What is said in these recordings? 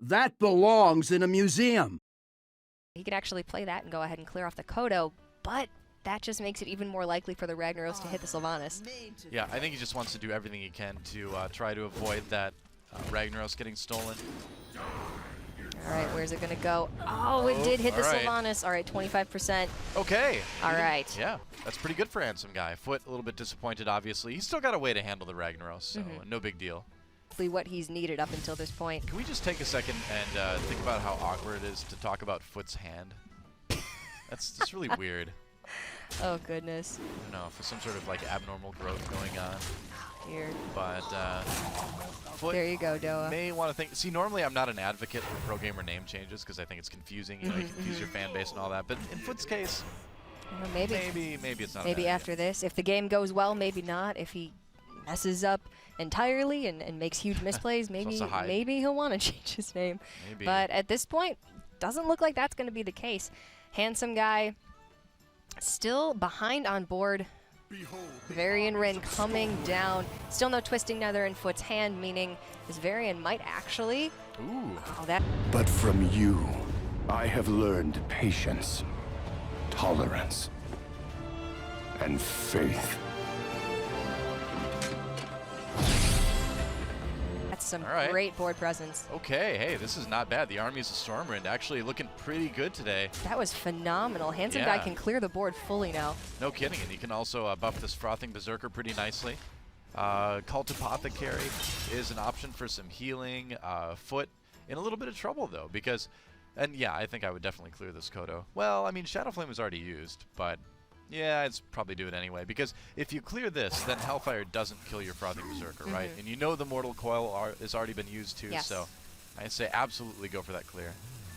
That belongs in a museum. He could actually play that and go ahead and clear off the Kodo, but that just makes it even more likely for the Ragnaros to hit the Sylvanas. Yeah, I think he just wants to do everything he can to try to avoid that Ragnaros getting stolen. All right, where's it going to go? Oh, it did hit the Sylvanas. All right, 25%. Okay. All right. Yeah, that's pretty good for Handsomeguy. Foot a little bit disappointed, obviously. He's still got a way to handle the Ragnaros, so no big deal. What he's needed up until this point. Can we just take a second and think about how awkward it is to talk about Foot's hand? That's just really weird. Oh, goodness. I don't know, for some sort of like abnormal growth going on. Here. But Foot there you go, Doa. may want to think. See, normally I'm not an advocate for pro gamer name changes because I think it's confusing. You know, you confuse your fan base and all that. But in Foot's case, well, maybe it's not. Maybe after this, if the game goes well, maybe not. If he messes up entirely and makes huge misplays, maybe he'll want to change his name. Maybe. But at this point, doesn't look like that's going to be the case. Handsomeguy still behind on board. Varian Rin coming down. Still no Twisting Nether in Foot's hand, meaning this Varian might actually... Ooh. Oh, that... But from you, I have learned patience, tolerance, and faith. That's some great board presence. Okay, hey, this is not bad. The armies of Stormwind actually looking pretty good today. That was phenomenal. Handsomeguy can clear the board fully now. No kidding, and he can also buff this Frothing Berserker pretty nicely. Cult Apothecary is an option for some healing. Foot in a little bit of trouble, though, because... And yeah, I think I would definitely clear this Kodo. Well, I mean, Shadow Flame was already used, but... Yeah, I'd probably do it anyway, because if you clear this, then Hellfire doesn't kill your Frothing Berserker, right? And you know the Mortal Coil has already been used too, so I say absolutely go for that clear.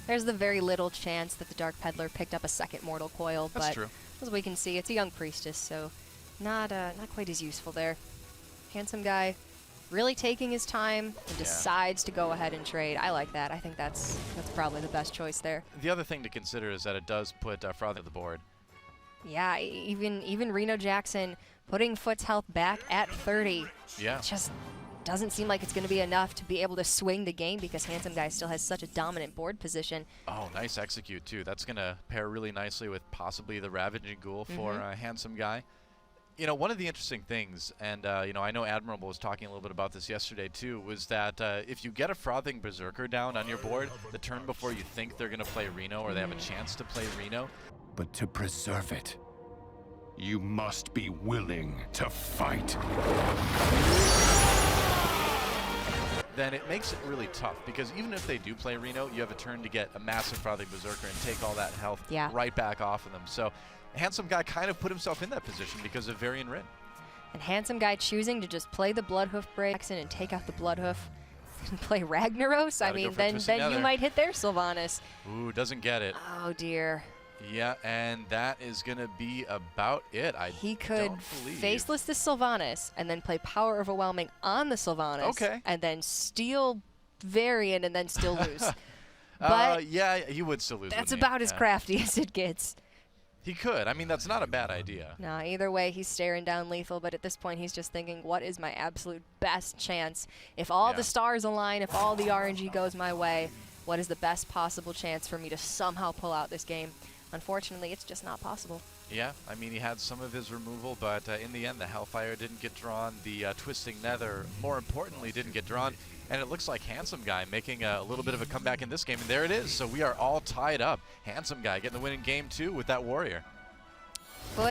There's the very little chance that the Dark Peddler picked up a second Mortal Coil, That's but true. As we can see, it's a young Priestess, so not quite as useful there. Handsomeguy really taking his time and decides to go ahead and trade. I like that. I think that's probably the best choice there. The other thing to consider is that it does put Frothing on the board. Yeah, even Reno Jackson putting Foot's health back at 30. Yeah. Just doesn't seem like it's going to be enough to be able to swing the game because Handsomeguy still has such a dominant board position. Oh, nice execute, too. That's going to pair really nicely with possibly the Ravaging Ghoul for Handsomeguy. You know, one of the interesting things, and, you know, I know Admirable was talking a little bit about this yesterday, too, was that if you get a Frothing Berserker down on your board the turn before you think they're going to play Reno or they have a chance to play Reno, but to preserve it, you must be willing to fight. Then it makes it really tough, because even if they do play Reno, you have a turn to get a massive Frothing Berserker and take all that health right back off of them. So Handsomeguy kind of put himself in that position because of Varian Rin. And Handsomeguy choosing to just play the Bloodhoof Breaks and take out the Bloodhoof and play Ragnaros, I mean, then you might hit their Sylvanas. Ooh, doesn't get it. Oh, dear. Yeah, and that is going to be about it. He could faceless the Sylvanas and then play Power Overwhelming on the Sylvanas. And then steal Varian and then still lose. But yeah, he would still lose. That's about as crafty as it gets. He could. I mean, that's not a bad idea. No, either way, he's staring down lethal, but at this point, he's just thinking, what is my absolute best chance? If all the stars align, if all the RNG goes my way, what is the best possible chance for me to somehow pull out this game? Unfortunately, it's just not possible. Yeah, I mean, he had some of his removal, but in the end, the Hellfire didn't get drawn. The Twisting Nether, more importantly, didn't get drawn. And it looks like Handsomeguy making a little bit of a comeback in this game. And there it is. So we are all tied up. Handsomeguy getting the win in game 2 with that Warrior.